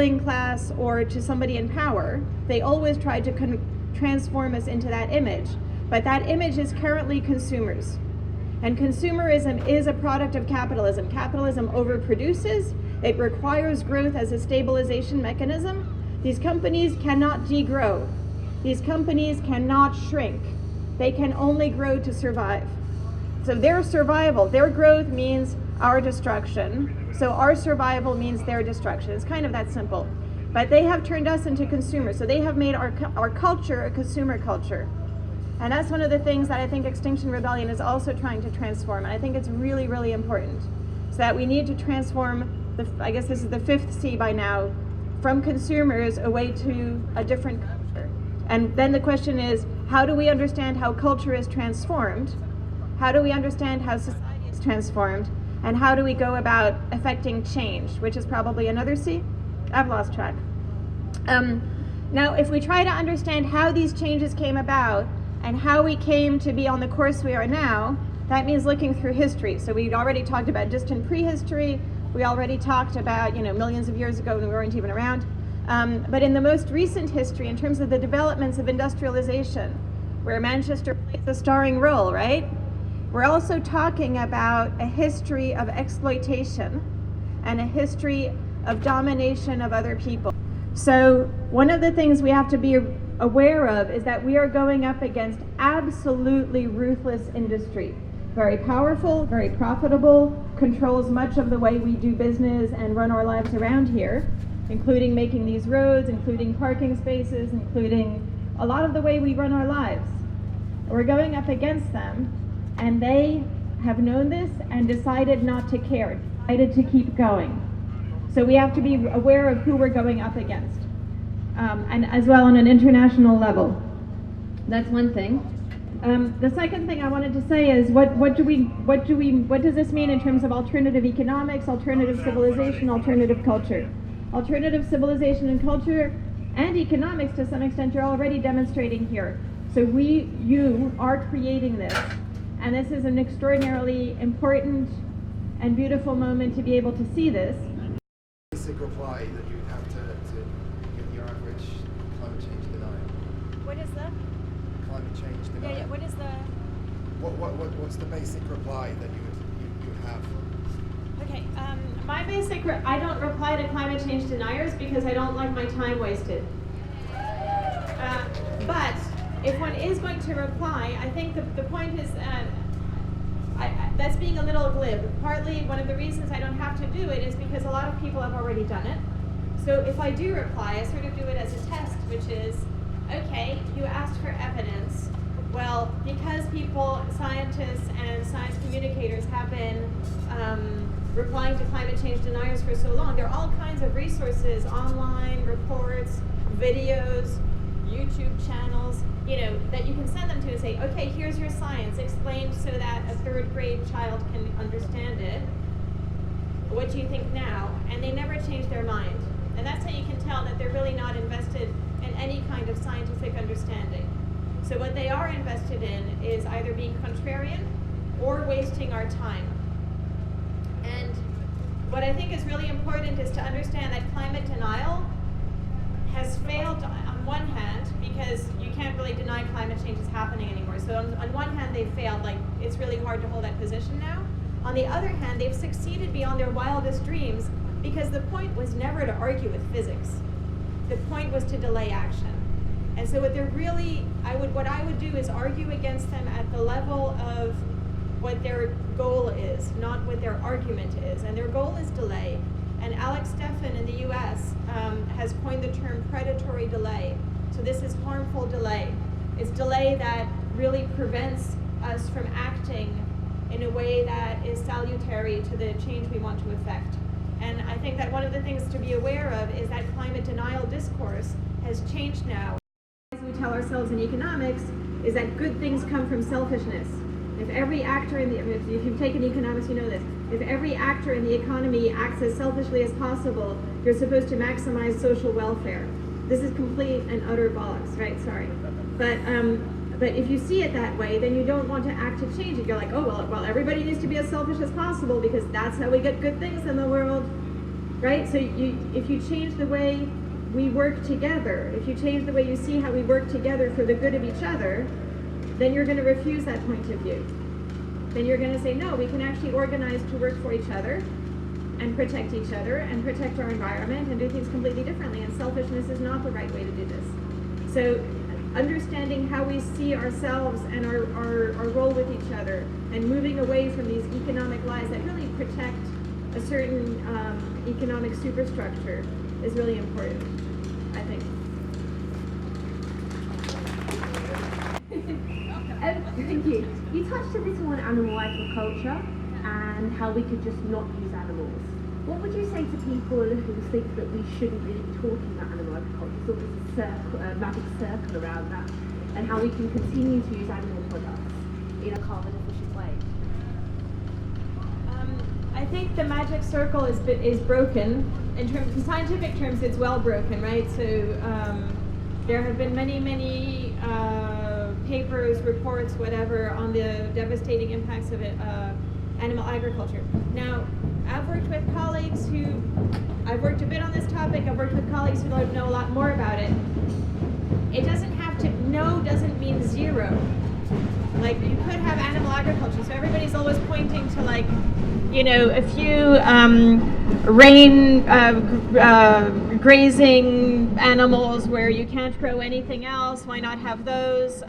ruling class or to somebody in power, they always try to transform us into that image. But that image is currently consumers. And consumerism is a product of capitalism. Capitalism overproduces. It requires growth as a stabilization mechanism. These companies cannot degrow. These companies cannot shrink. They can only grow to survive. So their survival, their growth means our destruction. So our survival means their destruction. It's kind of that simple. But they have turned us into consumers. So they have made our culture a consumer culture. And that's one of the things that I think Extinction Rebellion is also trying to transform. And I think it's really, really important. So that we need to transform, I guess this is the 5th C by now, from consumers away to a different culture. And then the question is, how do we understand how culture is transformed? How do we understand how society is transformed? And how do we go about affecting change, which is probably another C? I've lost track. Now, if we try to understand how these changes came about and how we came to be on the course we are now, that means looking through history. So we'd already talked about distant prehistory. We already talked about, millions of years ago when we weren't even around. But in the most recent history, in terms of the developments of industrialization, where Manchester plays a starring role, right? We're also talking about a history of exploitation and a history of domination of other people. So one of the things we have to be aware of is that we are going up against absolutely ruthless industry. Very powerful, very profitable, controls much of the way we do business and run our lives around here, including making these roads, including parking spaces, including a lot of the way we run our lives. We're going up against them, and they have known this and decided not to care, decided to keep going. So we have to be aware of who we're going up against, and as well on an international level. That's one thing. The second thing I wanted to say is what does this mean in terms of alternative economics, alternative civilization, alternative culture? Alternative civilization and culture and economics to some extent you're already demonstrating here. So you are creating this, and this is an extraordinarily important and beautiful moment to be able to see this. Basic reply that you would have to give your average climate change denier. What is the? Climate change denier. Yeah, what is the? What's the basic reply that you would have? Okay, my basic, I don't reply to climate change deniers because I don't like my time wasted. But if one is going to reply, I think the point is, that's being a little glib. Partly one of the reasons I don't have to do it is because a lot of people have already done it. So if I do reply, I sort of do it as a test, which is, okay, you asked for evidence. Well, because people, scientists and science communicators have been replying to climate change deniers for so long, there are all kinds of resources, online reports, videos, YouTube channels, that you can send them to and say, okay, here's your science explained so that a 3rd grade child can understand it. What do you think now? And they never change their mind. And that's how you can tell that they're really not invested in any kind of scientific understanding. So what they are invested in is either being contrarian or wasting our time. And what I think is really important is to understand that climate denial has failed on one hand because you can't really deny climate change is happening anymore. So on one hand they've failed, like it's really hard to hold that position now. On the other hand, they've succeeded beyond their wildest dreams because the point was never to argue with physics. The point was to delay action. And so what I would do is argue against them at the level of what their goal is, not what their argument is. And their goal is delay. And Alex Steffen in the US has coined the term predatory delay. So this is harmful delay. It's delay that really prevents us from acting in a way that is salutary to the change we want to effect. And I think that one of the things to be aware of is that climate denial discourse has changed now. As we tell ourselves in economics is that good things come from selfishness. If every actor if you've taken economics, you know this. If every actor in the economy acts as selfishly as possible, you're supposed to maximize social welfare. This is complete and utter bollocks, right? Sorry. But if you see it that way, then you don't want to act to change it. You're like, oh, well, everybody needs to be as selfish as possible because that's how we get good things in the world. right? So if you change the way we work together, if you change the way you see how we work together for the good of each other, then you're going to refuse that point of view. Then you're going to say, no, we can actually organize to work for each other and protect each other and protect our environment and do things completely differently. And selfishness is not the right way to do this. So understanding how we see ourselves and our role with each other and moving away from these economic lies that really protect a certain economic superstructure is really important, I think. Thank you. You touched a little on animal agriculture and how we could just not use animals. What would you say to people who think that we shouldn't really be talking about animal agriculture, sort of a magic circle around that, and how we can continue to use animal products in a carbon efficient way? I think the magic circle is broken. In scientific terms, it's well broken, right? So there have been many papers, reports, whatever, on the devastating impacts of animal agriculture. Now, I've worked with colleagues I've worked a bit on this topic, I've worked with colleagues who know a lot more about it. It doesn't have to, no doesn't mean zero. Like, you could have animal agriculture, so everybody's always pointing to, like, you know, a few grazing animals where you can't grow anything else. Why not have those?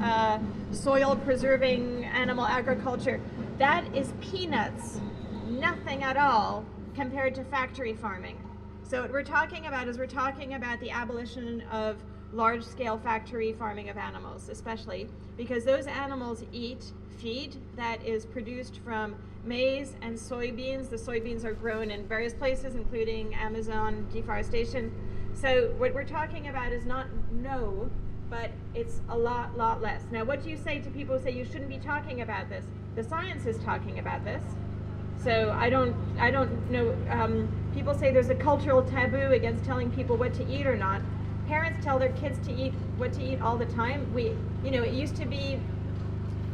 Soil preserving animal agriculture. That is peanuts, nothing at all compared to factory farming. So what we're talking about is the abolition of large-scale factory farming of animals, especially because those animals eat feed that is produced from maize and soybeans. The soybeans are grown in various places, including Amazon deforestation. So what we're talking about is not no, but it's a lot less. Now, what do you say to people who say you shouldn't be talking about this? The science is talking about this. So I don't know. People say there's a cultural taboo against telling people what to eat or not. Parents tell their kids to eat what to eat all the time. It used to be,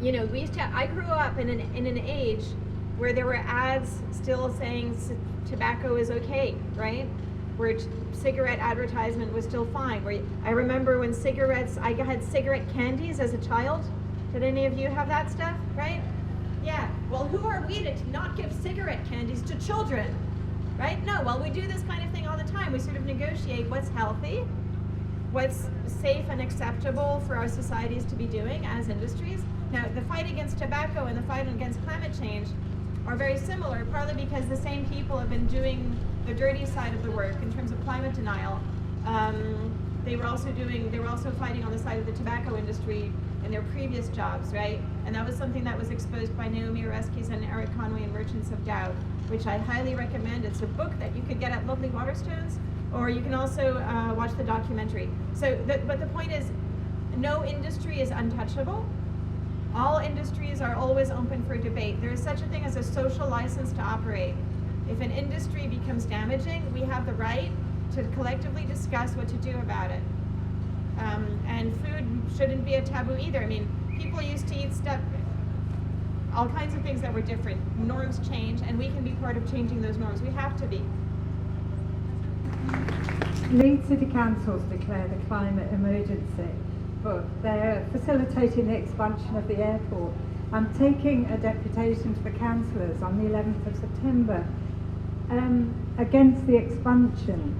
I grew up in an age where there were ads still saying tobacco is okay, right? Where cigarette advertisement was still fine. I remember when I had cigarette candies as a child. Did any of you have that stuff, right? Yeah. Well, who are we to not give cigarette candies to children, right? No. Well, we do this kind of thing all the time. We sort of negotiate what's healthy, what's safe and acceptable for our societies to be doing as industries. Now, the fight against tobacco and the fight against climate change are very similar, partly because the same people have been doing the dirty side of the work in terms of climate denial. They were also fighting on the side of the tobacco industry in their previous jobs, right? And that was something that was exposed by Naomi Oreskes and Eric Conway in Merchants of Doubt, which I highly recommend. It's a book that you could get at Lovely Waterstones, or you can also watch the documentary. But the point is, no industry is untouchable. All industries are always open for debate. There is such a thing as a social license to operate. If an industry becomes damaging, we have the right to collectively discuss what to do about it. And food shouldn't be a taboo either. I mean, people used to eat stuff, all kinds of things that were different. Norms change, and we can be part of changing those norms. We have to be. Leeds City Council's declared a climate emergency, but they're facilitating the expansion of the airport. I'm taking a deputation to the councillors on the 11th of September against the expansion.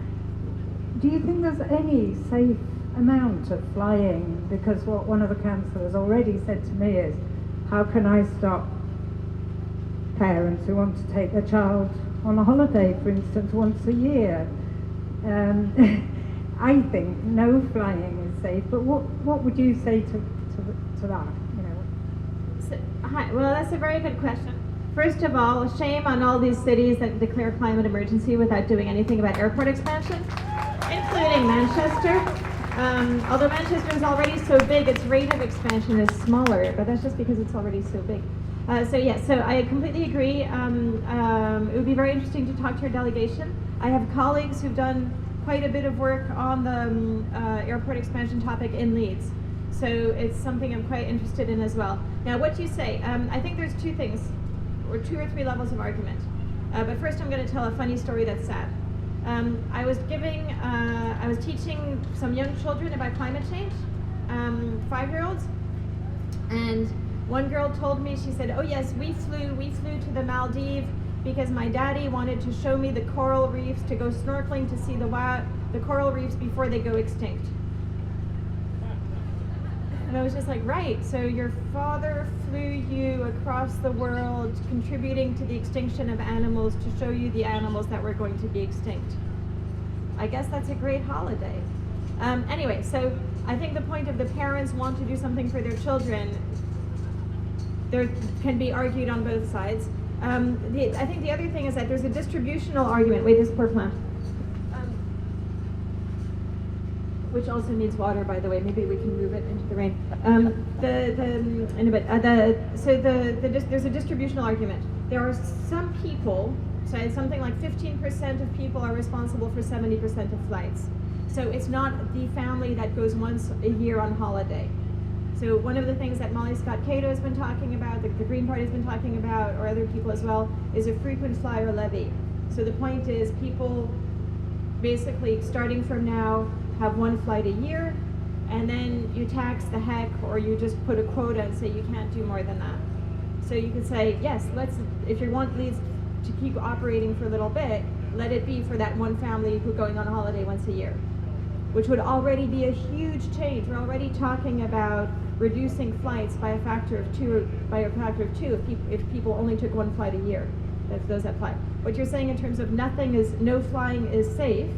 Do you think there's any safe amount of flying? Because what one of the councillors already said to me is, how can I stop parents who want to take their child on a holiday, for instance, once a year? I think no flying is safe, but what would you say to that? Hi, well, that's a very good question. First of all, shame on all these cities that declare climate emergency without doing anything about airport expansion, including Manchester. Although Manchester is already so big, its rate of expansion is smaller, but that's just because it's already so big. So I completely agree. It would be very interesting to talk to your delegation. I have colleagues who've done quite a bit of work on the airport expansion topic in Leeds. So it's something I'm quite interested in as well. Now, what do you say? I think there's two things, or two or three levels of argument. But first I'm going to tell a funny story that's sad. I was teaching some young children about climate change, 5-year-olds, and one girl told me, she said, oh yes, we flew to the Maldives because my daddy wanted to show me the coral reefs, to go snorkeling to see the coral reefs before they go extinct. And I was just like, right, so your father flew you across the world contributing to the extinction of animals to show you the animals that were going to be extinct. I guess that's a great holiday. Anyway, so I think the point of the parents want to do something for their children, there can be argued on both sides. I think the other thing is that there's a distributional argument. Wait, this poor plant. Which also needs water, by the way. Maybe we can move it into the rain. There's a distributional argument. There are some people, so something like 15% of people are responsible for 70% of flights. So it's not the family that goes once a year on holiday. So one of the things that Molly Scott Cato has been talking about, the Green Party has been talking about, or other people as well, is a frequent flyer levy. So the point is people basically, starting from now, have one flight a year, and then you tax the heck, or you just put a quota and say you can't do more than that. So you could say, yes, if you want these to keep operating for a little bit, let it be for that one family who's going on a holiday once a year, which would already be a huge change. We're already talking about reducing flights by a factor of two if people only took one flight a year. That's those that fly. What you're saying in terms of no flying is safe,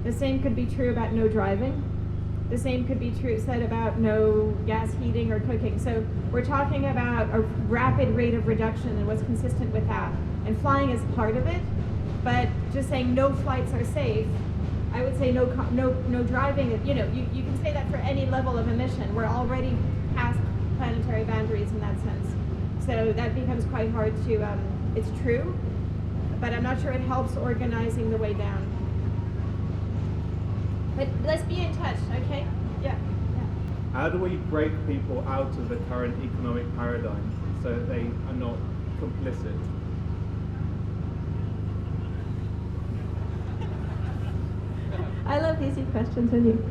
the same could be true about no driving. The same could be said about no gas heating or cooking. So we're talking about a rapid rate of reduction and what's consistent with that. And flying is part of it, but just saying no flights are safe, I would say no driving. You can say that for any level of emission. We're already past planetary boundaries in that sense. So that becomes quite hard to, it's true, but I'm not sure it helps organizing the way down. But let's be in touch, okay? Yeah. How do we break people out of the current economic paradigm so that they are not complicit? I love easy questions with you.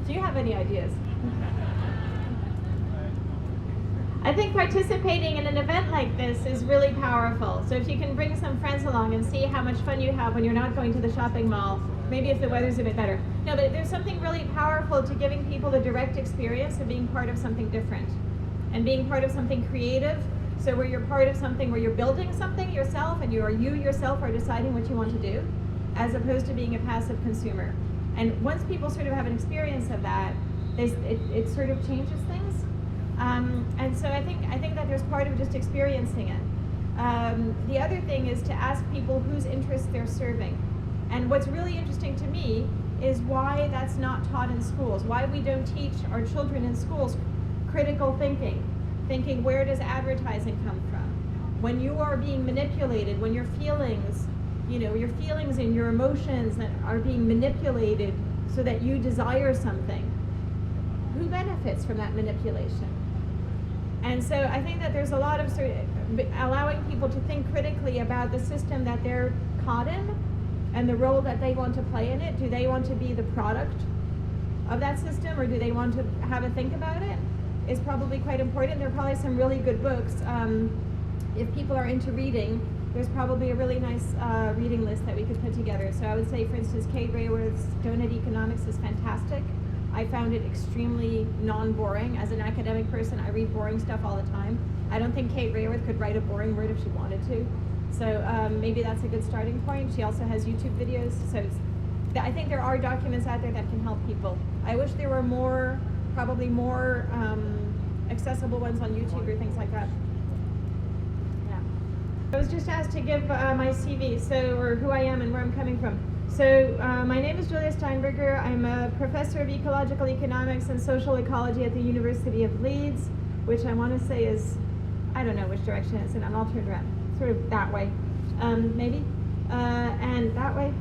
Do you have any ideas? I think participating in an event like this is really powerful. So if you can bring some friends along and see how much fun you have when you're not going to the shopping mall, maybe if the weather's a bit better. No, but there's something really powerful to giving people the direct experience of being part of something different and being part of something creative. So where you're part of something where you're building something yourself and you yourself are deciding what you want to do, as opposed to being a passive consumer. And once people sort of have an experience of that, it sort of changes things. And so I think that there's part of just experiencing it. The other thing is to ask people whose interests they're serving. And what's really interesting to me is why that's not taught in schools, why we don't teach our children in schools critical thinking where does advertising come from? When you are being manipulated, when your feelings and your emotions that are being manipulated so that you desire something, who benefits from that manipulation? And so I think that there's a lot of allowing people to think critically about the system that they're caught in and the role that they want to play in it. Do they want to be the product of that system, or do they want to have a think about it? Is probably quite important. There are probably some really good books. If people are into reading, there's probably a really nice reading list that we could put together. So I would say, for instance, Kate Raworth's Donut Economics is fantastic. I found it extremely non-boring. As an academic person, I read boring stuff all the time. I don't think Kate Raworth could write a boring word if she wanted to. So maybe that's a good starting point. She also has YouTube videos. So I think there are documents out there that can help people. I wish there were probably more accessible ones on YouTube or things like that. Yeah. I was just asked to give my CV, or who I am and where I'm coming from. So my name is Julia Steinberger. I'm a professor of ecological economics and social ecology at the University of Leeds, which I want to say is, I don't know which direction it's in. I'm all turned around, sort of that way, maybe, and that way.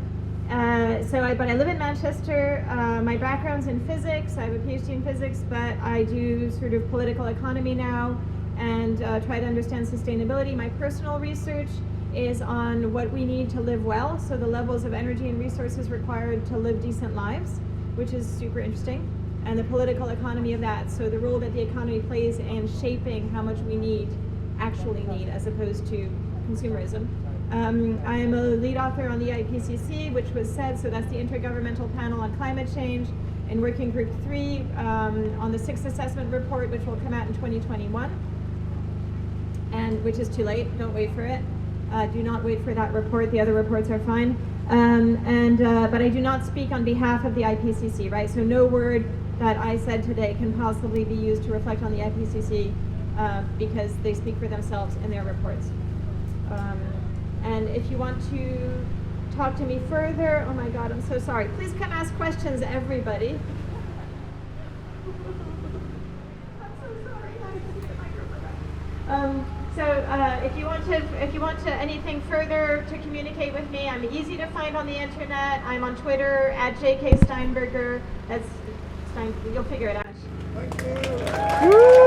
But I live in Manchester. My background's in physics. I have a PhD in physics, but I do sort of political economy now. and try to understand sustainability. My personal research is on what we need to live well, so the levels of energy and resources required to live decent lives, which is super interesting, and the political economy of that, so the role that the economy plays in shaping how much we actually need, as opposed to consumerism. I am a lead author on the IPCC, which was said, so that's the Intergovernmental Panel on Climate Change, and Working Group 3 on the 6th Assessment Report, which will come out in 2021, and which is too late, don't wait for it. Do not wait for that report, the other reports are fine. But I do not speak on behalf of the IPCC, right? So no word that I said today can possibly be used to reflect on the IPCC because they speak for themselves in their reports. And if you want to talk to me further, oh my God, I'm so sorry. Please come ask questions, everybody. I'm so sorry. If you want to anything further to communicate with me, I'm easy to find on the internet. I'm on Twitter at JK Steinberger. You'll figure it out. Thank you.